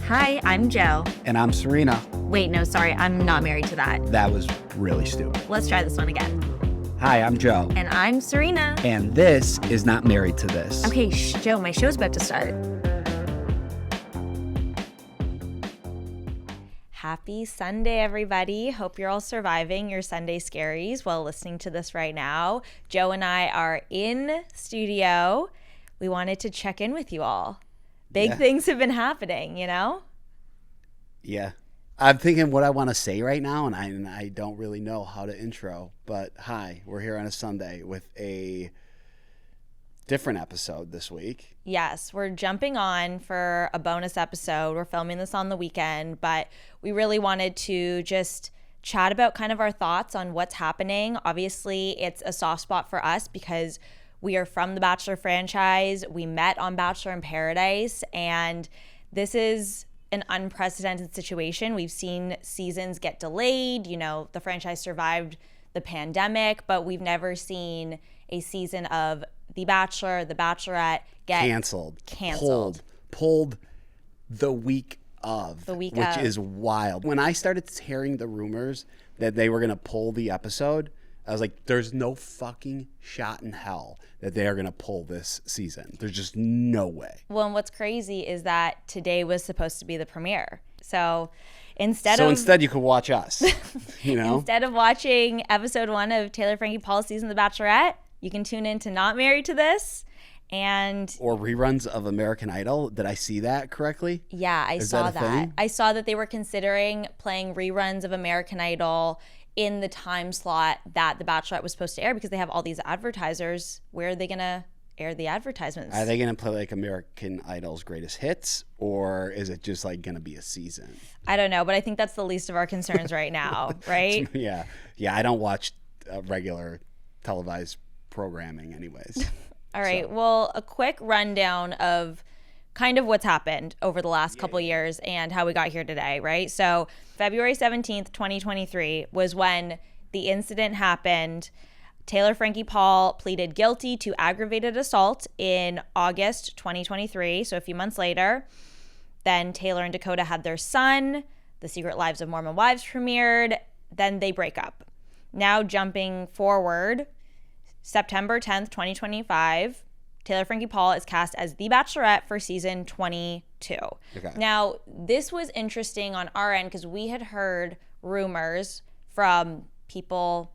Hi, I'm Joe. And I'm Serena. Wait, no, sorry, I'm not married to that. That was really stupid. Let's try this one again. Hi, I'm Joe. And I'm Serena. And this is Not Married to This. Okay, Joe, my show's about to start. Happy Sunday, everybody. Hope you're all surviving your Sunday scaries while listening to this right now. Joe and I are in studio. We wanted to check in with you all. Big things have been happening, you know? Yeah. I'm thinking what I want to say right now, and I don't really know how to intro. But hi, we're here on a Sunday with a different episode this week. Yes, we're jumping on for a bonus episode. We're filming this on the weekend, but we really wanted to just chat about kind of our thoughts on what's happening. Obviously, it's a soft spot for us because we are from the Bachelor franchise. We met on Bachelor in Paradise, and this is an unprecedented situation. We've seen seasons get delayed. You know, the franchise survived the pandemic, but we've never seen a season of The Bachelor, The Bachelorette get canceled. Pulled the week of. Which is wild. When I started hearing the rumors that they were going to pull the episode, I was like, there's no fucking shot in hell that they are going to pull this season. There's just no way. Well, and what's crazy is that today was supposed to be the premiere. So instead you could watch us, you know? Instead of watching episode 1 of Taylor Frankie Paul's season of The Bachelorette, you can tune in to Not Married to This. Or reruns of American Idol. Did I see that correctly? Yeah, I saw that. I saw that they were considering playing reruns of American Idol in the time slot that The Bachelorette was supposed to air because they have all these advertisers. Where are they going to air the advertisements? Are they going to play like American Idol's greatest hits, or is it just like going to be a season? I don't know, but I think that's the least of our concerns right now, right? Yeah, I don't watch regular televised programming anyways. All right, well, a quick rundown of kind of what's happened over the last couple years and how we got here today, right? So February 17th, 2023 was when the incident happened. Taylor Frankie Paul pleaded guilty to aggravated assault in August 2023, so a few months later. Then Taylor and Dakota had their son. The Secret Lives of Mormon Wives premiered. Then they break up. Now jumping forward, September 10th, 2025, Taylor Frankie Paul is cast as The Bachelorette for season 22. Okay. Now, this was interesting on our end because we had heard rumors from people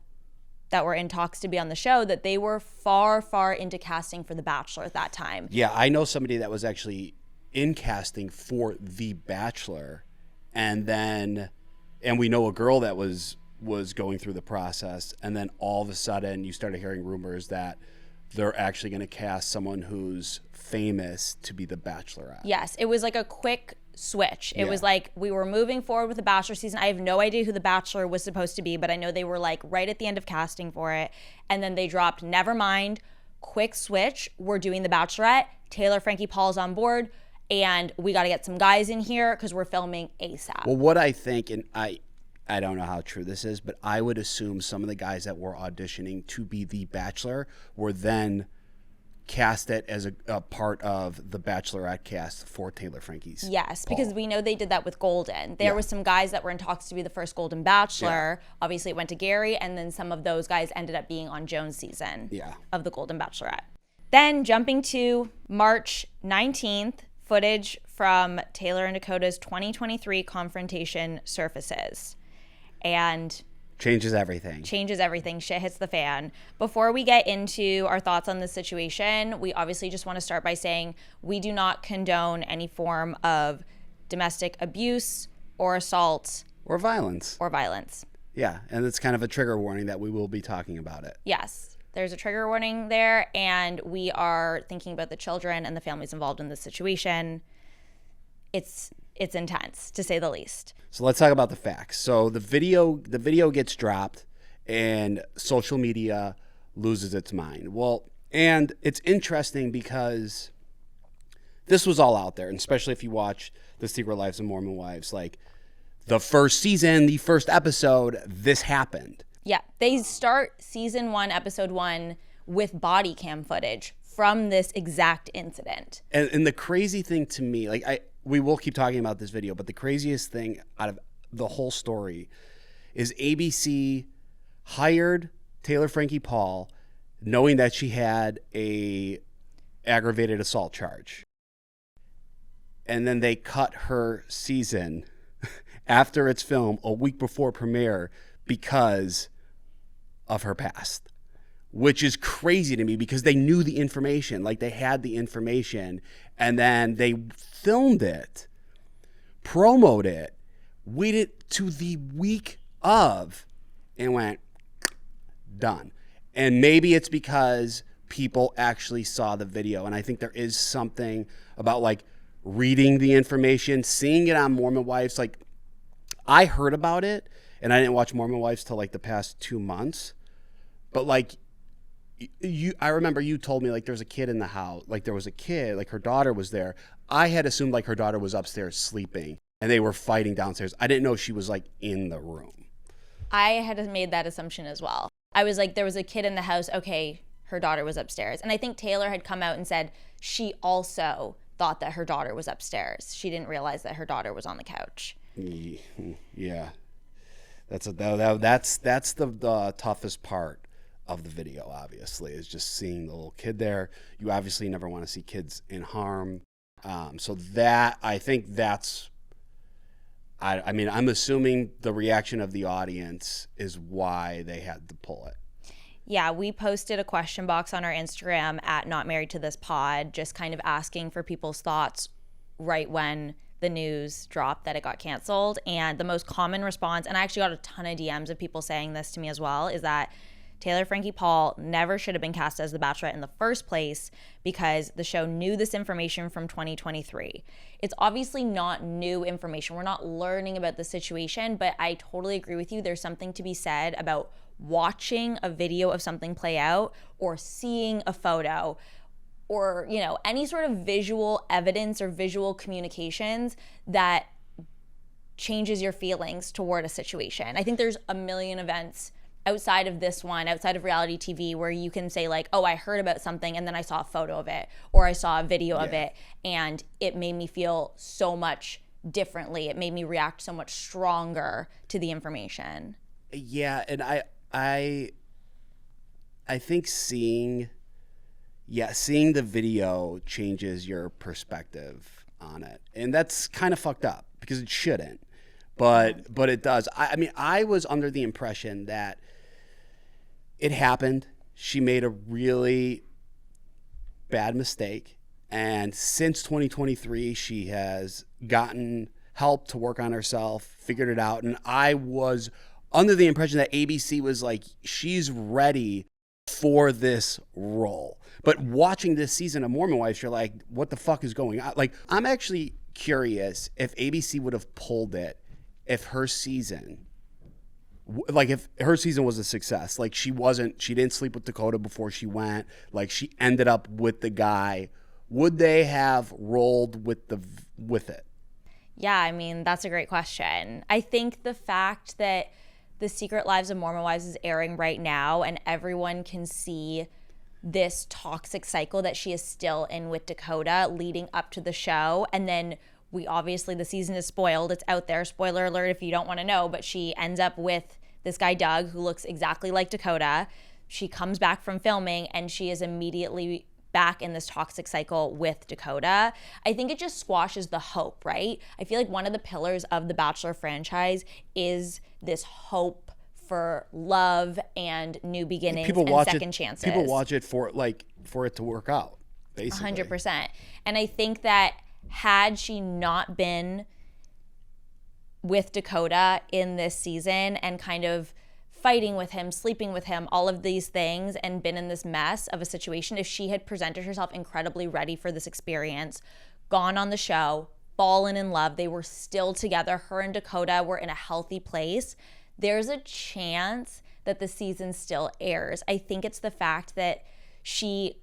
that were in talks to be on the show that they were far, far into casting for The Bachelor at that time. Yeah, I know somebody that was actually in casting for The Bachelor, and we know a girl that was going through the process, and then all of a sudden you started hearing rumors that they're actually going to cast someone who's famous to be the Bachelorette. Yes, it was like a quick switch. It was like we were moving forward with the Bachelor season. I have no idea who the Bachelor was supposed to be, but I know they were like right at the end of casting for it. And then they dropped, never mind, quick switch. We're doing the Bachelorette. Taylor Frankie Paul's on board, and we got to get some guys in here because we're filming ASAP. Well, what I think, and I don't know how true this is, but I would assume some of the guys that were auditioning to be the Bachelor were then casted as a part of the Bachelorette cast for Taylor Frankie's Yes, Paul. Because we know they did that with Golden. There was some guys that were in talks to be the first Golden Bachelor. Yeah. Obviously, it went to Gary, and then some of those guys ended up being on Joan's season of the Golden Bachelorette. Then jumping to March 19th, footage from Taylor and Dakota's 2023 confrontation surfaces. And changes everything. Shit hits the fan. Before we get into our thoughts on this situation, we obviously just want to start by saying we do not condone any form of domestic abuse or assault or violence. Yeah, and it's kind of a trigger warning that we will be talking about it. Yes, there's a trigger warning there, and we are thinking about the children and the families involved in this situation. It's intense, to say the least. So let's talk about the facts. So the video gets dropped, and social media loses its mind. Well, and it's interesting because this was all out there, and especially if you watch The Secret Lives of Mormon Wives, like the first season, the first episode, this happened. Yeah, they start season 1, episode 1 with body cam footage from this exact incident. And the crazy thing to me, like we will keep talking about this video, but the craziest thing out of the whole story is ABC hired Taylor Frankie Paul knowing that she had a aggravated assault charge. And then they cut her season after its film a week before premiere because of her past, which is crazy to me because they knew the information, like they had the information, and then they filmed it, promoted it, waited to the week of, and went, done. And maybe it's because people actually saw the video, and I think there is something about like reading the information, seeing it on Mormon Wives. Like, I heard about it, and I didn't watch Mormon Wives till like the past 2 months, but like, I remember you told me like there's a kid in the house, like there was a kid, like her daughter was there. I had assumed like her daughter was upstairs sleeping and they were fighting downstairs. I didn't know she was like in the room. I had made that assumption as well. I was like, there was a kid in the house. Okay, her daughter was upstairs. And I think Taylor had come out and said she also thought that her daughter was upstairs. She didn't realize that her daughter was on the couch. Yeah, that's the toughest part of the video, obviously, is just seeing the little kid there. You obviously never want to see kids in harm. So that, I think that's, I mean, I'm assuming the reaction of the audience is why they had to pull it. Yeah, we posted a question box on our Instagram at Not Married to This Pod, just kind of asking for people's thoughts right when the news dropped that it got canceled. And the most common response, and I actually got a ton of DMs of people saying this to me as well, is that Taylor Frankie Paul never should have been cast as the Bachelorette in the first place because the show knew this information from 2023. It's obviously not new information. We're not learning about the situation, but I totally agree with you. There's something to be said about watching a video of something play out or seeing a photo or, you know, any sort of visual evidence or visual communications that changes your feelings toward a situation. I think there's a million events outside of this one, outside of reality TV, where you can say like, oh, I heard about something and then I saw a photo of it or I saw a video of it and it made me feel so much differently. It made me react so much stronger to the information. Yeah, and I think seeing the video changes your perspective on it. And that's kind of fucked up because it shouldn't. But it does. I mean, I was under the impression that it happened. She made a really bad mistake. And since 2023, she has gotten help to work on herself, figured it out. And I was under the impression that ABC was like, she's ready for this role. But watching this season of Mormon Wives, you're like, what the fuck is going on? Like, I'm actually curious if ABC would have pulled it if her season was a success. Like, she didn't sleep with Dakota before she went, like she ended up with the guy, would they have rolled with it? Yeah, I mean, that's a great question. I think the fact that The Secret Lives of Mormon Wives is airing right now and everyone can see this toxic cycle that she is still in with Dakota leading up to the show, and then the season is spoiled. It's out there. Spoiler alert if you don't want to know, but she ends up with this guy, Doug, who looks exactly like Dakota. She comes back from filming and she is immediately back in this toxic cycle with Dakota. I think it just squashes the hope, right? I feel like one of the pillars of the Bachelor franchise is this hope for love and new beginnings and second chances. People watch it for it to work out, basically. 100%. And I think that had she not been with Dakota in this season and kind of fighting with him, sleeping with him, all of these things, and been in this mess of a situation, if she had presented herself incredibly ready for this experience, gone on the show, fallen in love, they were still together, her and Dakota were in a healthy place, there's a chance that the season still airs. I think it's the fact that she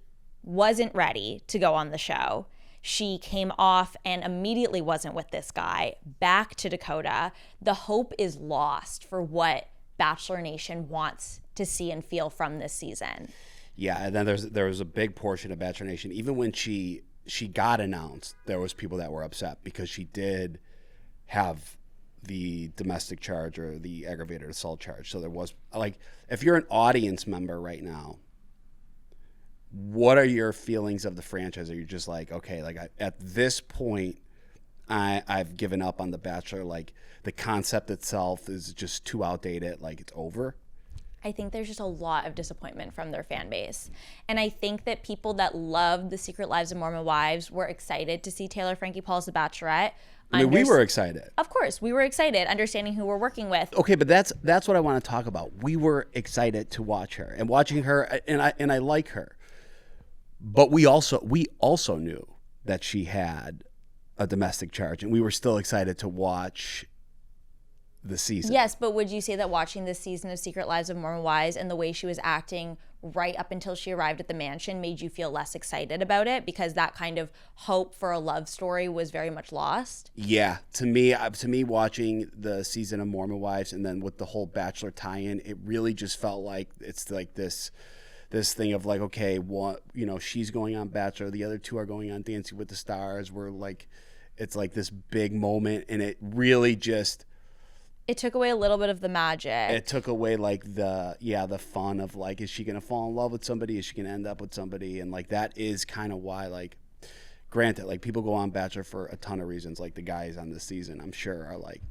wasn't ready to go on the show. She came off and immediately wasn't with this guy, back to Dakota. The hope is lost for what Bachelor Nation wants to see and feel from this season. Yeah, and then there was a big portion of Bachelor Nation, even when she she got announced, there was people that were upset because she did have the domestic charge or the aggravated assault charge. So there was, like, if you're an audience member right now, what are your feelings of the franchise? Are you just like, okay, like at this point, I've given up on The Bachelor. Like, the concept itself is just too outdated. Like, it's over. I think there's just a lot of disappointment from their fan base. And I think that people that loved The Secret Lives of Mormon Wives were excited to see Taylor Frankie Paul as The Bachelorette. I mean, we were excited. Of course, we were excited, understanding who we're working with. Okay, but that's what I want to talk about. We were excited to watch her, and watching her, and I like her. But we also knew that she had a domestic charge, and we were still excited to watch the season. Yes, but would you say that watching this season of Secret Lives of Mormon Wives and the way she was acting right up until she arrived at the mansion made you feel less excited about it because that kind of hope for a love story was very much lost? Yeah, to me watching the season of Mormon Wives and then with the whole Bachelor tie-in, it really just felt like it's like this thing of like, okay, what, you know, she's going on Bachelor, the other two are going on Dancing with the Stars. We're like, it's like this big moment, and it really just, it took away a little bit of the magic. it took away like the fun of like, is she gonna fall in love with somebody? Is she gonna end up with somebody? And like, that is kind of why, like, granted, like, people go on Bachelor for a ton of reasons. Like, the guys on this season, I'm sure, are like,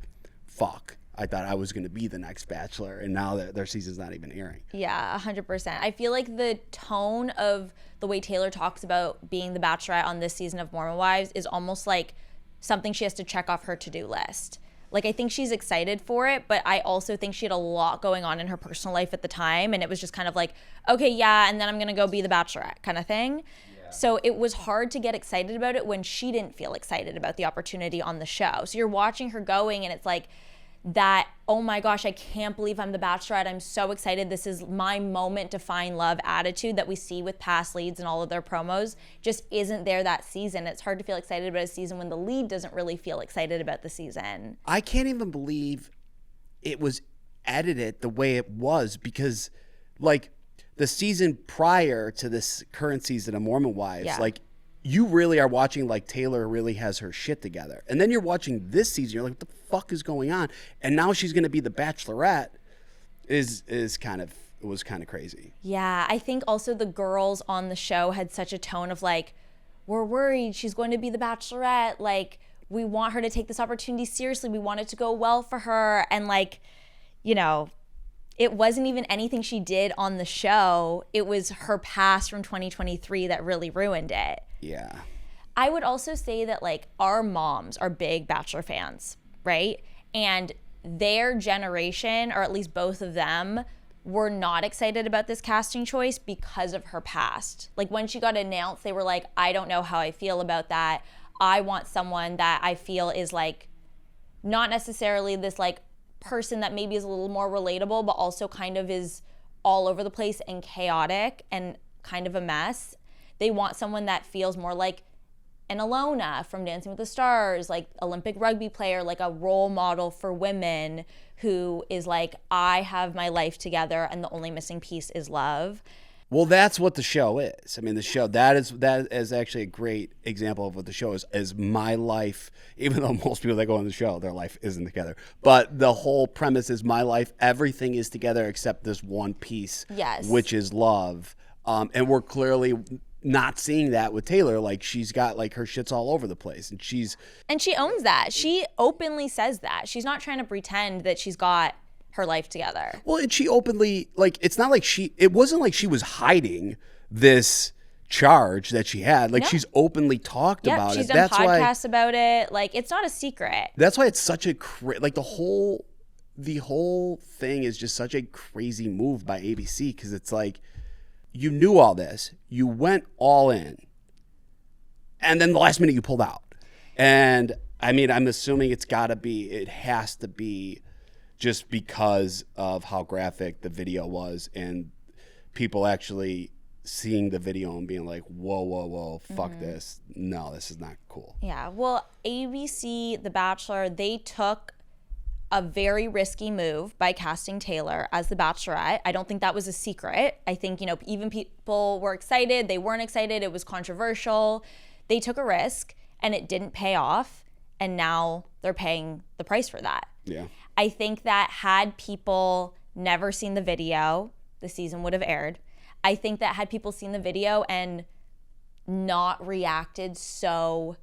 fuck, I thought I was going to be the next Bachelor, and now their season's not even airing. Yeah, 100%. I feel like the tone of the way Taylor talks about being the Bachelorette on this season of Mormon Wives is almost like something she has to check off her to-do list. Like, I think she's excited for it, but I also think she had a lot going on in her personal life at the time, and it was just kind of like, okay, yeah, and then I'm going to go be the Bachelorette kind of thing. Yeah. So it was hard to get excited about it when she didn't feel excited about the opportunity on the show. So you're watching her going, and it's like, that, oh my gosh, I can't believe I'm the Bachelorette. I'm so excited. This is my moment to find love attitude that we see with past leads and all of their promos just isn't there that season. It's hard to feel excited about a season when the lead doesn't really feel excited about the season. I can't even believe it was edited the way it was because, like, the season prior to this current season of Mormon Wives, yeah, like, you really are watching like Taylor really has her shit together. And then you're watching this season, you're like, what the fuck is going on? And now she's going to be the Bachelorette is kind of, it was kind of crazy. Yeah, I think also the girls on the show had such a tone of like, we're worried she's going to be the Bachelorette. Like, we want her to take this opportunity seriously. We want it to go well for her. And like, you know, it wasn't even anything she did on the show. It was her past from 2023 that really ruined it. Yeah. I would also say that like our moms are big Bachelor fans, right? And their generation, or at least both of them, were not excited about this casting choice because of her past. Like, when she got announced, they were like, I don't know how I feel about that. I want someone that I feel is like not necessarily this like person that maybe is a little more relatable, but also kind of is all over the place and chaotic and kind of a mess. They want someone that feels more like an Alona from Dancing with the Stars, like Olympic rugby player, like a role model for women who is like, I have my life together and the only missing piece is love. Well, that's what the show is. I mean, the show, that is actually a great example of what the show is my life, even though most people that go on the show, their life isn't together. But the whole premise is my life, everything is together except this one piece, yes, which is love. And we're clearly not seeing that with Taylor. Like, she's got like her shit's all over the place, and she owns that. She openly says that. She's not trying to pretend that she's got her life together. Well, and she openly, like, it's not like it wasn't like she was hiding this charge that she had. Like, no, she's openly talked about she's it. She's done podcasts about it. Like, it's not a secret. That's why it's such a like the whole thing is just such a crazy move by ABC, because it's like, you knew all this, you went all in, and then the last minute you pulled out. And I mean, I'm assuming it has to be just because of how graphic the video was and people actually seeing the video and being like, whoa, fuck this. No, this is not cool. Yeah, well, ABC, The Bachelor, they took a very risky move by casting Taylor as the Bachelorette. I don't think that was a secret. I think, you know, even people were excited. They weren't excited. It was controversial. they took a risk and it didn't pay off, and now they're paying the price for that. Yeah. I think that had people never seen the video, the season would have aired. I think that had people seen the video and not reacted so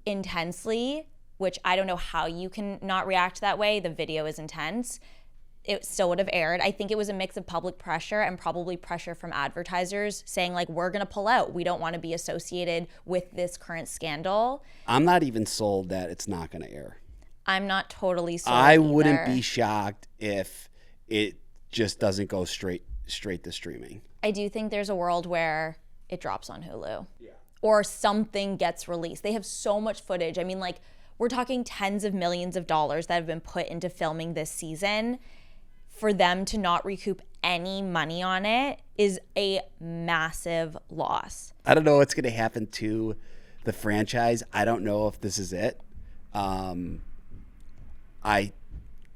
intensely, which I don't know how you can not react that way. The video is intense. It still would have aired. I think it was a mix of public pressure and probably pressure from advertisers saying, like, we're going to pull out. We don't want to be associated with this current scandal. I'm not even sold that it's not going to air. I'm not totally sold I either. wouldn't be shocked if it just doesn't go straight to streaming. I do think there's a world where it drops on Hulu. Yeah. Or something gets released. They have so much footage. I mean, like, we're talking tens of millions of dollars that have been put into filming this season. For them to not recoup any money on it is a massive loss. I don't know what's going to happen to the franchise. I don't know if this is it.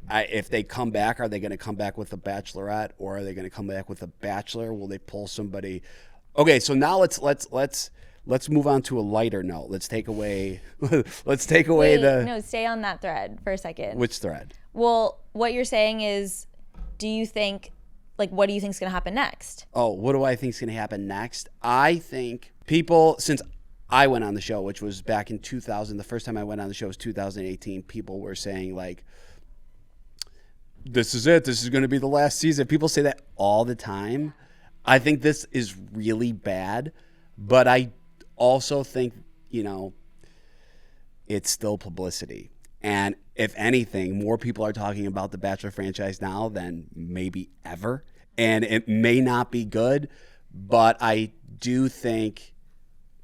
If they come back, are they going to come back with a Bachelorette, or are they going to come back with a Bachelor? Will they pull somebody? Okay, so now let's move on to a lighter note. Let's take away No, stay on that thread for a second. Which thread? Well, what you're saying is, what do you think is going to happen next? Oh, what do I think is going to happen next? I think people, since I went on the show, which was back in 2000, the first time I went on the show was 2018, people were saying, like, this is it. This is going to be the last season. People say that all the time. I think this is really bad, but I also think, it's still publicity. And if anything, more people are talking about the Bachelor franchise now than maybe ever. And it may not be good, but I do think,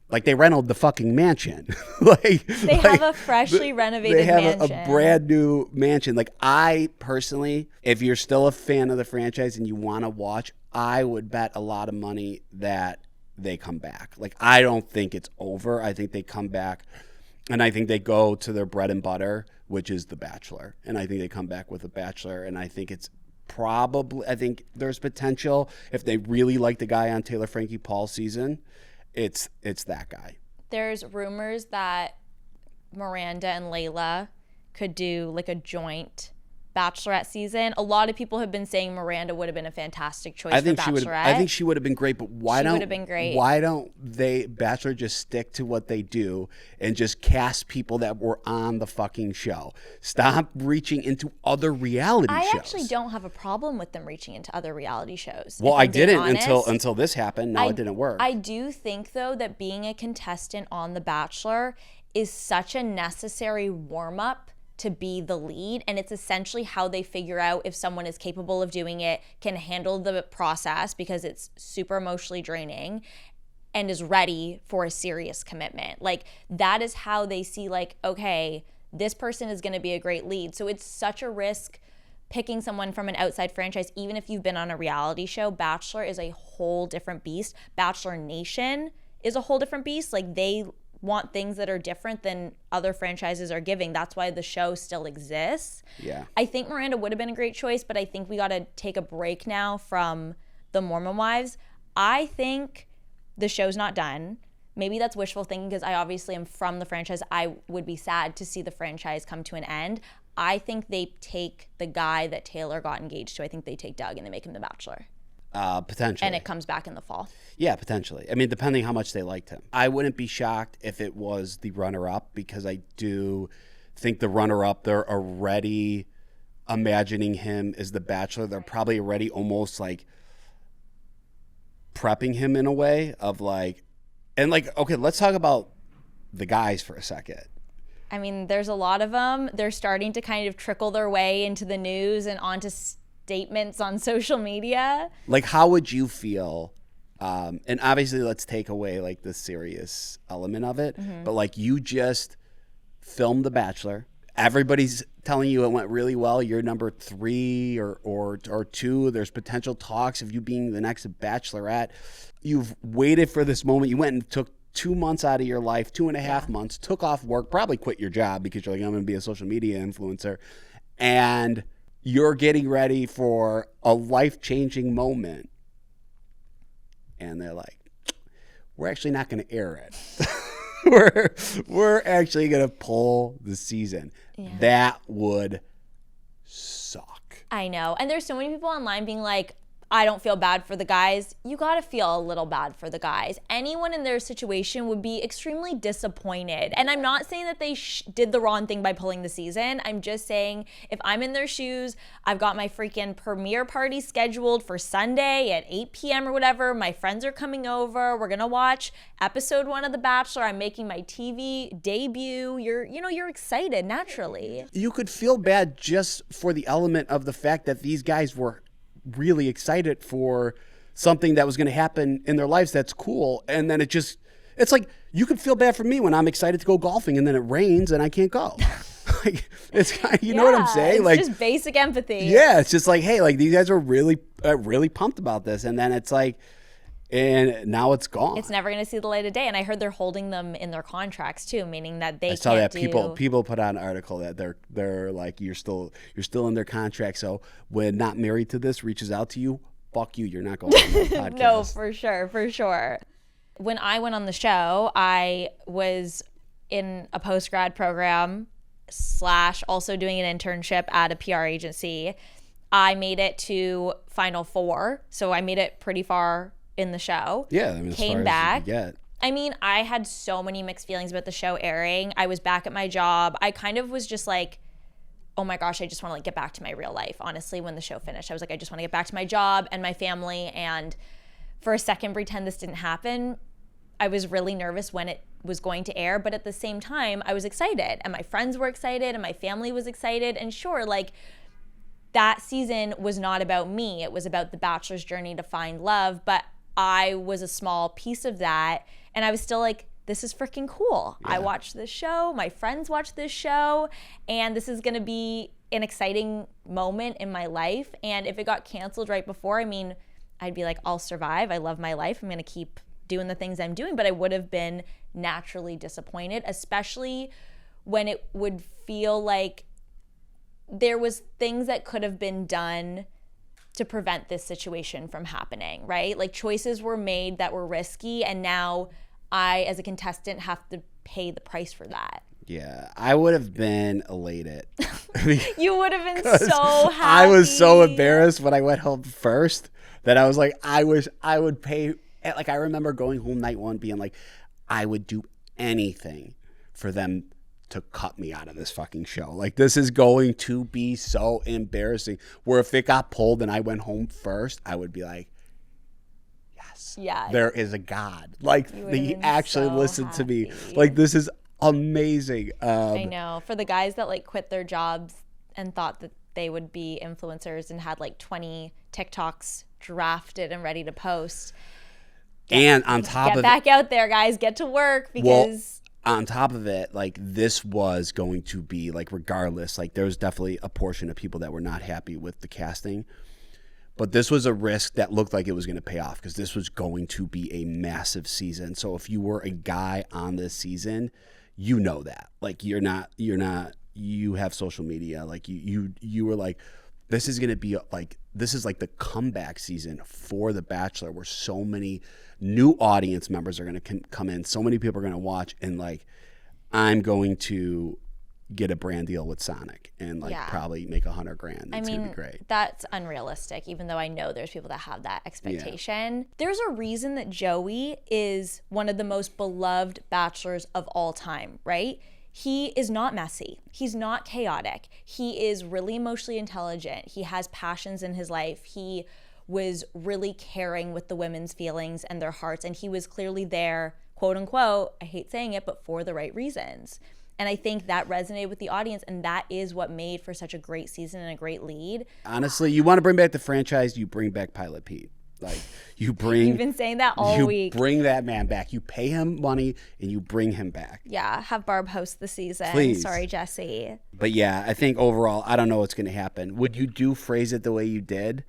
like, they renovated the fucking mansion. They have a freshly renovated mansion. They have a brand new mansion. Like, I personally, if you're still a fan of the franchise and you want to watch, I would bet a lot of money that they come back. Like, I don't think it's over. I think they come back. And I think they go to their bread and butter, which is The Bachelor. And I think they come back with The Bachelor. And I think I think there's potential, if they really like the guy on Taylor Frankie Paul season, it's that guy. There's rumors that Miranda and Layla could do like a joint Bachelorette season. A lot of people have been saying Miranda would have been a fantastic choice for Bachelorette. I think she would have been great, but why don't they Bachelor just stick to what they do and just cast people that were on the fucking show? Stop reaching into other reality shows. I actually don't have a problem with them reaching into other reality shows. Well, I didn't until this happened. Now it didn't work. I do think, though, that being a contestant on The Bachelor is such a necessary warm-up to be the lead, and it's essentially how they figure out if someone is capable of doing it, can handle the process because it's super emotionally draining, and is ready for a serious commitment. Like, that is how they see, like, okay, this person is going to be a great lead. So it's such a risk picking someone from an outside franchise, even if you've been on a reality show. Bachelor is a whole different beast. Bachelor Nation is a whole different beast. Like, they want things that are different than other franchises are giving. That's why the show still exists. Yeah. I think Miranda would have been a great choice, but I think we got to take a break now from the Mormon Wives. I think the show's not done. Maybe that's wishful thinking because I obviously am from the franchise. I would be sad to see the franchise come to an end. I think they take the guy that Taylor got engaged to. I think they take Doug and they make him the Bachelor. Potentially. And it comes back in the fall. Yeah, potentially. I mean, depending how much they liked him. I wouldn't be shocked if it was the runner-up, because I do think the runner-up, they're already imagining him as the Bachelor. They're probably already almost like prepping him in a way of like, and like, okay, let's talk about the guys for a second. I mean, there's a lot of them. They're starting to kind of trickle their way into the news and onto statements on social media. Like, how would you feel? And obviously, let's take away like the serious element of it. Mm-hmm. But like, you just filmed The Bachelor. Everybody's telling you it went really well. You're number 3 or 2. There's potential talks of you being the next Bachelorette. You've waited for this moment. You went and took 2 months out of your life, 2.5 months, took off work, probably quit your job because you're like, I'm going to be a social media influencer. And you're getting ready for a life-changing moment. And they're like, we're actually not going to air it. we're actually gonna pull the season. Yeah. That would suck. I know. And there's so many people online being like, I don't feel bad for the guys. You got to feel a little bad for the guys. Anyone in their situation would be extremely disappointed. And I'm not saying that they did the wrong thing by pulling the season. I'm just saying if I'm in their shoes, I've got my freaking premiere party scheduled for Sunday at 8 p.m. or whatever. My friends are coming over. We're going to watch episode 1 of The Bachelor. I'm making my TV debut. You're excited naturally. You could feel bad just for the element of the fact that these guys were really excited for something that was going to happen in their lives that's cool, and then it's like you could feel bad for me when I'm excited to go golfing and then it rains and I can't go. Like it's you know what I'm saying? It's like just basic empathy. Yeah, it's just like, hey, like these guys are really pumped about this, and then it's like, and now it's gone. It's never going to see the light of day. And I heard they're holding them in their contracts too, meaning that they I saw that people put out an article that they're like, you're still in their contract. So when Not Married to This reaches out to you, fuck you. You're not going on that podcast. No, for sure. When I went on the show, I was in a post-grad program / also doing an internship at a PR agency. I made it to Final Four. So I made it pretty far in the show. Yeah, I mean, came back. I mean, I had so many mixed feelings about the show airing. I was back at my job. I kind of was just like, oh my gosh, I just want to like get back to my real life. Honestly, when the show finished, I was like, I just want to get back to my job and my family. And for a second, pretend this didn't happen. I was really nervous when it was going to air, but at the same time, I was excited, and my friends were excited, and my family was excited. And sure, like, that season was not about me. It was about the Bachelor's journey to find love, but I was a small piece of that, and I was still like, this is freaking cool. Yeah. I watched this show, my friends watched this show, and this is gonna be an exciting moment in my life. And if it got canceled right before, I mean, I'd be like, I'll survive. I love my life. I'm gonna keep doing the things I'm doing, but I would have been naturally disappointed, especially when it would feel like there was things that could have been done to prevent this situation from happening, right? Like choices were made that were risky, and now I, as a contestant, have to pay the price for that. Yeah, I would have been elated. You would have been so happy. I was so embarrassed when I went home first that I was like, I wish I would pay. Like, I remember going home night 1 being like, I would do anything for them to cut me out of this fucking show. Like, this is going to be so embarrassing. Where if it got pulled and I went home first, I would be like, yes, there is a God. Like, he actually listened to me. Like, this is amazing. I know. For the guys that like quit their jobs and thought that they would be influencers and had like 20 TikToks drafted and ready to post. And on top of it, get back out there, guys. Get to work, because on top of it, like, this was going to be like, regardless, like, there was definitely a portion of people that were not happy with the casting, but this was a risk that looked like it was going to pay off, because this was going to be a massive season. So if you were a guy on this season, you know that, like, you have social media, like you were like, this is going to be like, this is like the comeback season for The Bachelor, where so many new audience members are going to come in. So many people are going to watch, and like, I'm going to get a brand deal with Sonic and like probably make $100,000. It's going to be great. That's unrealistic, even though I know there's people that have that expectation. Yeah. There's a reason that Joey is one of the most beloved bachelors of all time, right? He is not messy. He's not chaotic. He is really emotionally intelligent. He has passions in his life. He was really caring with the women's feelings and their hearts. And he was clearly there, quote unquote, I hate saying it, but for the right reasons. And I think that resonated with the audience, and that is what made for such a great season and a great lead. Honestly, you want to bring back the franchise, you bring back Pilot Pete. Like, you've been saying that all week. You bring that man back. You pay him money and you bring him back. Yeah, have Barb host the season. Please. Sorry, Jesse. But yeah, I think overall, I don't know what's going to happen. Would you phrase it the way you did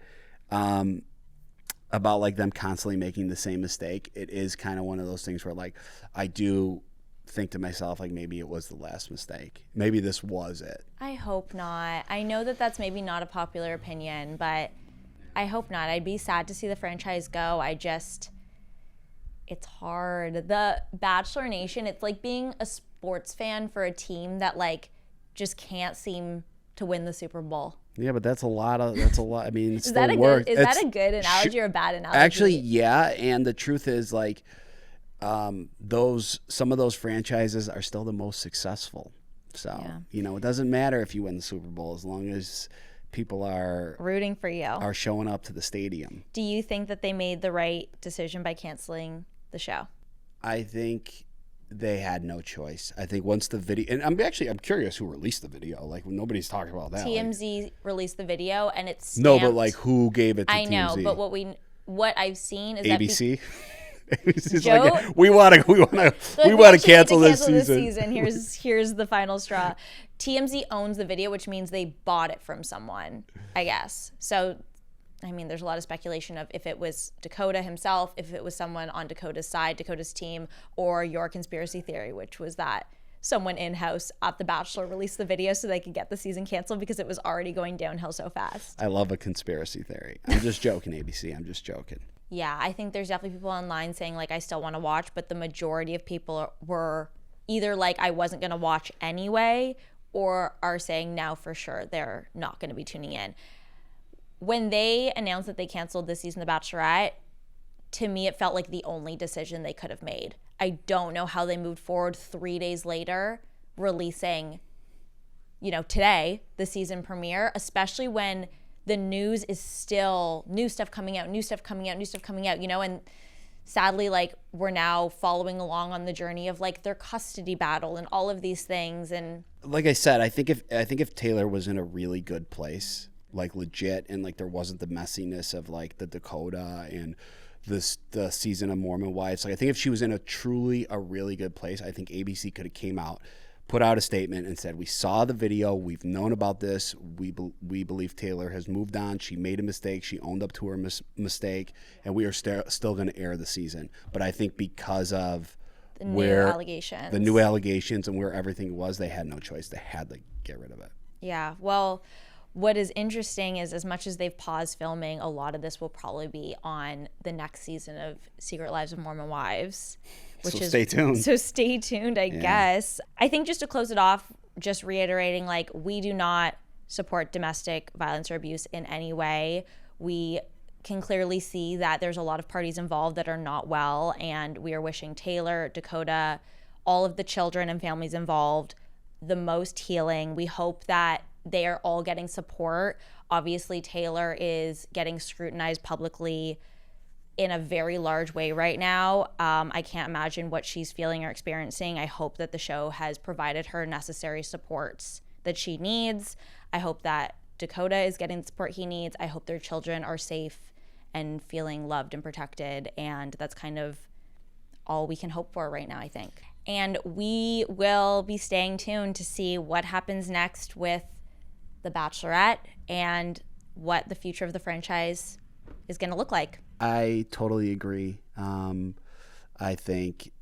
about like them constantly making the same mistake? It is kind of one of those things where like, I do think to myself, like, maybe it was the last mistake. Maybe this was it. I hope not. I know that that's maybe not a popular opinion, but I hope not. I'd be sad to see the franchise go. It's hard. The Bachelor Nation, it's like being a sports fan for a team that like just can't seem to win the Super Bowl. Yeah, but that's a lot. I mean, it's Is that still a work. good? Is that a good analogy or a bad analogy? Actually, yeah. And the truth is, like, some of those franchises are still the most successful. So it doesn't matter if you win the Super Bowl as long as people are rooting for you, are showing up to the stadium. Do you think that they made the right decision by canceling the show? I think they had no choice. I think once the video, and I'm curious who released the video. Like, nobody's talking about that. TMZ released the video, and it's stamped. No, but like who gave it to TMZ? I know, but what I've seen is ABC. Joe, like, we want to cancel this season. Here's the final straw. TMZ owns the video, which means they bought it from someone, I guess. So, I mean, there's a lot of speculation of if it was Dakota himself, if it was someone on Dakota's side, Dakota's team, or your conspiracy theory, which was that someone in-house at The Bachelor released the video so they could get the season canceled because it was already going downhill so fast. I love a conspiracy theory. I'm just joking, ABC. I'm just joking. Yeah, I think there's definitely people online saying, like, I still want to watch, but the majority of people were either like, I wasn't going to watch anyway, or are saying now for sure they're not going to be tuning in. When they announced that they canceled this season of The Bachelorette, to me, it felt like the only decision they could have made. I don't know how they moved forward 3 days later, releasing, today, the season premiere, especially when the news is still new stuff coming out, and sadly, like, we're now following along on the journey of like their custody battle and all of these things. And like I said, I think if Taylor was in a really good place, like legit, and like there wasn't the messiness of like the Dakota and the season of Mormon Wives, like I think if she was in a really good place, I think ABC could have came out, put out a statement and said, we saw the video, we've known about this, we believe Taylor has moved on, she made a mistake, she owned up to her mistake, and we are still going to air the season. But I think because of the new allegations and where everything was, they had no choice. They had to get rid of it. Yeah, well, what is interesting is as much as they've paused filming, a lot of this will probably be on the next season of Secret Lives of Mormon Wives. Stay tuned. So stay tuned, I guess. I think just to close it off, just reiterating, like, we do not support domestic violence or abuse in any way. We can clearly see that there's a lot of parties involved that are not well, and we are wishing Taylor, Dakota, all of the children and families involved the most healing. We hope that they are all getting support. Obviously, Taylor is getting scrutinized publicly in a very large way right now. I can't imagine what she's feeling or experiencing. I hope that the show has provided her necessary supports that she needs. I hope that Dakota is getting the support he needs. I hope their children are safe and feeling loved and protected. And that's kind of all we can hope for right now, I think. And we will be staying tuned to see what happens next with The Bachelorette and what the future of the franchise is going to look like. I totally agree. I think,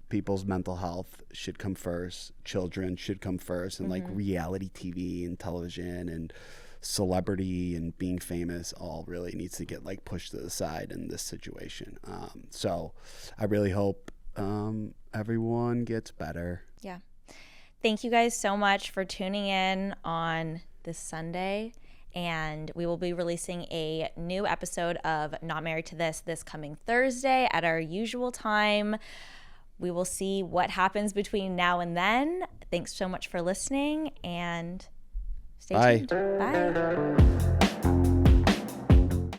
people's mental health should come first. Children should come first. And like reality TV and television and celebrity and being famous all really needs to get like pushed to the side in this situation. So I really hope everyone gets better. Yeah. Thank you guys so much for tuning in on this Sunday. And we will be releasing a new episode of Not Married to This coming Thursday at our usual time. We will see what happens between now and then. Thanks so much for listening, and stay tuned. Bye.